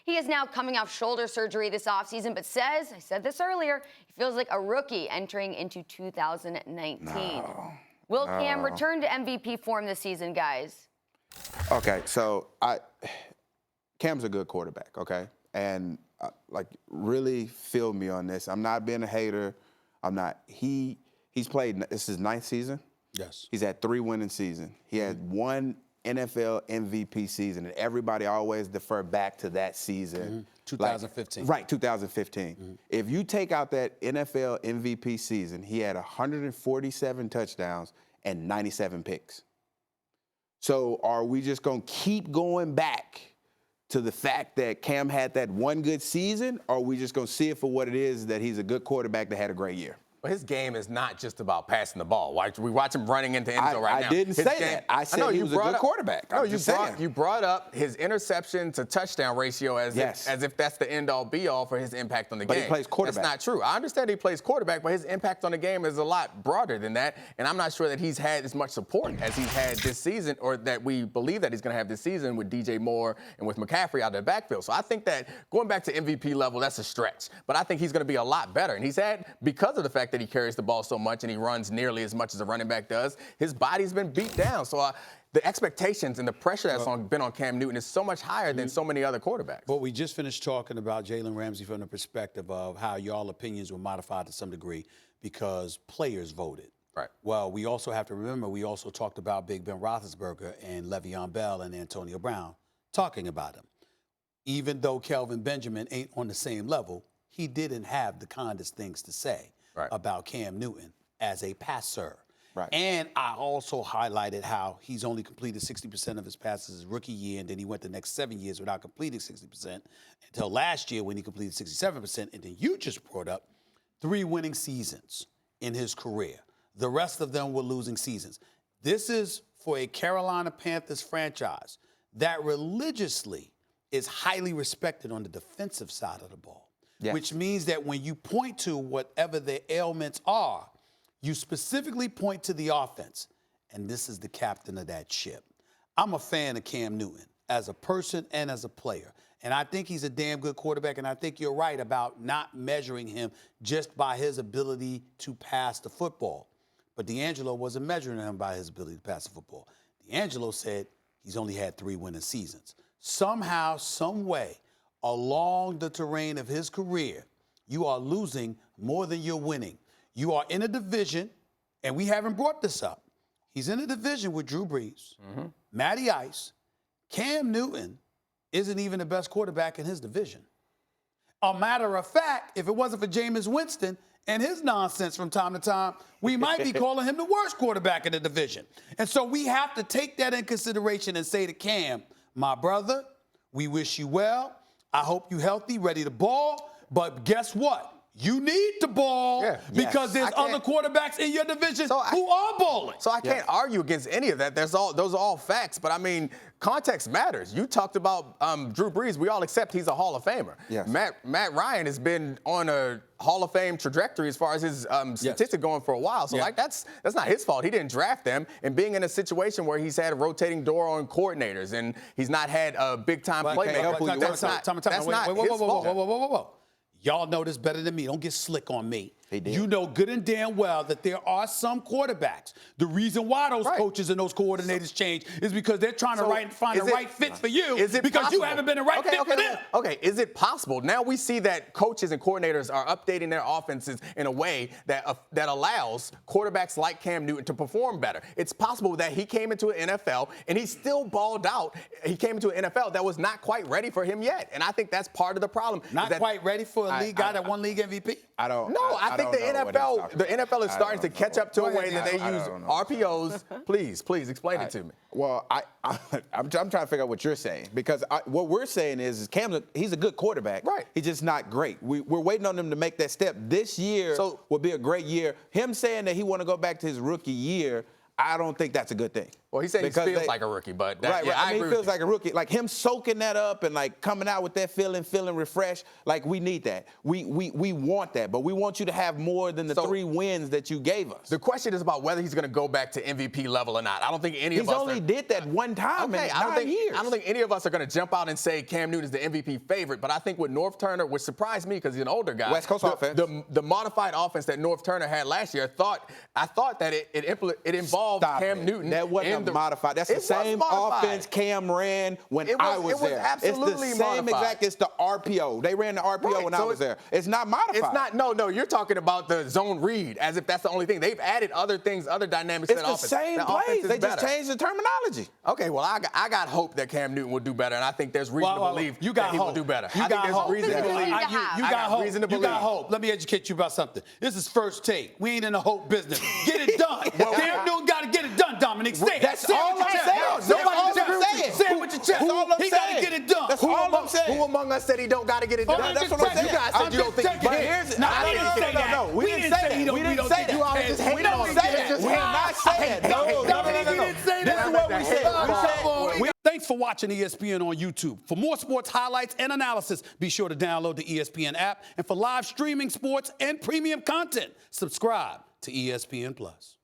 He is now coming off shoulder surgery this offseason, but says, I said this earlier, he feels like a rookie entering into 2019. No. Will Cam return to MVP form this season, guys? Okay, so Cam's a good quarterback, okay? And, really feel me on this. I'm not being a hater. I'm not. He's played, this is his 9th season. Yes. He's had 3 winning seasons. He had 1 NFL MVP season, and everybody always defer back to that season. 2015. Right, 2015. If you take out that NFL MVP season, he had 147 touchdowns and 97 picks. So are we just going to keep going back to the fact that Cam had that one good season, or are we just going to see it for what it is, that he's a good quarterback that had a great year? But his game is not just about passing the ball. We watch him running into end zone right now. I didn't say that. I said he was a good quarterback. No, you brought up his interception to touchdown ratio as if that's the end-all, be-all for his impact on the game. But he plays quarterback. That's not true. I understand he plays quarterback, but his impact on the game is a lot broader than that. And I'm not sure that he's had as much support as he's had this season, or that we believe that he's going to have this season with DJ Moore and with McCaffrey out of the backfield. So I think that going back to MVP level, that's a stretch. But I think he's going to be a lot better. And he's had, because of the fact that he carries the ball so much and he runs nearly as much as a running back does, his body's been beat down. So the expectations and the pressure that's been on Cam Newton is so much higher than so many other quarterbacks. But we just finished talking about Jalen Ramsey from the perspective of how y'all opinions were modified to some degree because players voted. Right. Well, we also have to remember, we also talked about Big Ben Roethlisberger and Le'Veon Bell and Antonio Brown talking about him. Even though Kelvin Benjamin ain't on the same level, he didn't have the kindest things to say about Cam Newton as a passer. Right. And I also highlighted how he's only completed 60% of his passes his rookie year, and then he went the next 7 years without completing 60% until last year when he completed 67%. And then you just brought up 3 winning seasons in his career. The rest of them were losing seasons. This is for a Carolina Panthers franchise that religiously is highly respected on the defensive side of the ball. Yes. Which means that when you point to whatever the ailments are, you specifically point to the offense. And this is the captain of that ship. I'm a fan of Cam Newton as a person and as a player. And I think he's a damn good quarterback. And I think you're right about not measuring him just by his ability to pass the football. But DeAngelo wasn't measuring him by his ability to pass the football. DeAngelo said he's only had 3 winning seasons. Somehow, some way, along the terrain of his career, you are losing more than you're winning. You are in a division, and we haven't brought this up. He's in a division with Drew Brees, Matty Ice. Cam Newton isn't even the best quarterback in his division. A matter of fact, if it wasn't for Jameis Winston and his nonsense from time to time, we might be calling him the worst quarterback in the division. And so we have to take that in consideration and say to Cam, my brother, we wish you well. I hope you're healthy, ready to ball. But guess what? You need to ball because there's other quarterbacks in your division who are balling. So I can't argue against any of that. Those are all facts. But, I mean, context matters. You talked about Drew Brees. We all accept he's a Hall of Famer. Yes. Matt Ryan has been on a Hall of Fame trajectory as far as his statistic going for a while. So, that's not his fault. He didn't draft them. And being in a situation where he's had a rotating door on coordinators and he's not had a big-time playmaker. That's not his fault. Whoa. Y'all know this better than me. Don't get slick on me. You know good and damn well that there are some quarterbacks. The reason why those coaches and those coordinators change is because they're trying to find the right fit for you because you haven't been the right fit for them. Okay, is it possible? Now we see that coaches and coordinators are updating their offenses in a way that allows quarterbacks like Cam Newton to perform better. It's possible that he came into an NFL and he still balled out. He came into an NFL that was not quite ready for him yet. And I think that's part of the problem. Not quite ready for a league guy that won league MVP? I think the NFL is starting to catch up to a way that they use RPOs. Please explain it to me. Well, I'm trying to figure out what you're saying because what we're saying is Cam, he's a good quarterback. Right. He's just not great. We're waiting on him to make that step. This year will be a great year. Him saying that he want to go back to his rookie year, I don't think that's a good thing. Well, he said he Because feels they- like a rookie, but that, Right, yeah, right. I I mean, agree he feels with like a rookie. Like him soaking that up and like coming out with that feeling refreshed. Like we need that. We want that, but we want you to have more than the 3 wins that you gave us. The question is about whether he's going to go back to MVP level or not. I don't think any of He's us only did that one time in 9 years. I don't think any of us are going to jump out and say Cam Newton is the MVP favorite, but I think with North Turner, which surprised me because he's an older guy. West Coast offense. The modified offense that North Turner had last year, I thought that it involved Stop Cam it. Newton. That wasn't modified. That's the same offense Cam ran when I was there. Absolutely it's the same modified. exact. It's the RPO. They ran the RPO when I was there. It's not modified. It's not. No. You're talking about the zone read as if that's the only thing. They've added other things, other dynamics. It's to the offense. same The plays. offense is They just better. changed the terminology. Okay, well, I got hope that Cam Newton will do better, and I think there's reason to believe you got that he hope. will do better. You I think got there's hope. reason to believe. You You got got hope. reason to You got believe. hope. Let me educate you about something. This is First Take. We ain't in the hope business. Get it done. Cam Newton got to get it done, Dominique. Say it. That's Say it all with your I'm chest. saying. Say it with your That's all I'm chest. saying. Say it with your chest. That's all I'm He got to saying. get it done. That's all I'm saying. Who among us said he don't got to get it done? That's what I'm saying. You guys said you don't think he But can. here's- No, I didn't say that. no. We didn't say that. We didn't say that. You always just hating on him. We did not say that. No. didn't say This that. is what we said. We said. Thanks for watching ESPN on YouTube. For more sports highlights and analysis, be sure to download the ESPN app. And for live streaming sports and premium content, subscribe to ESPN Plus.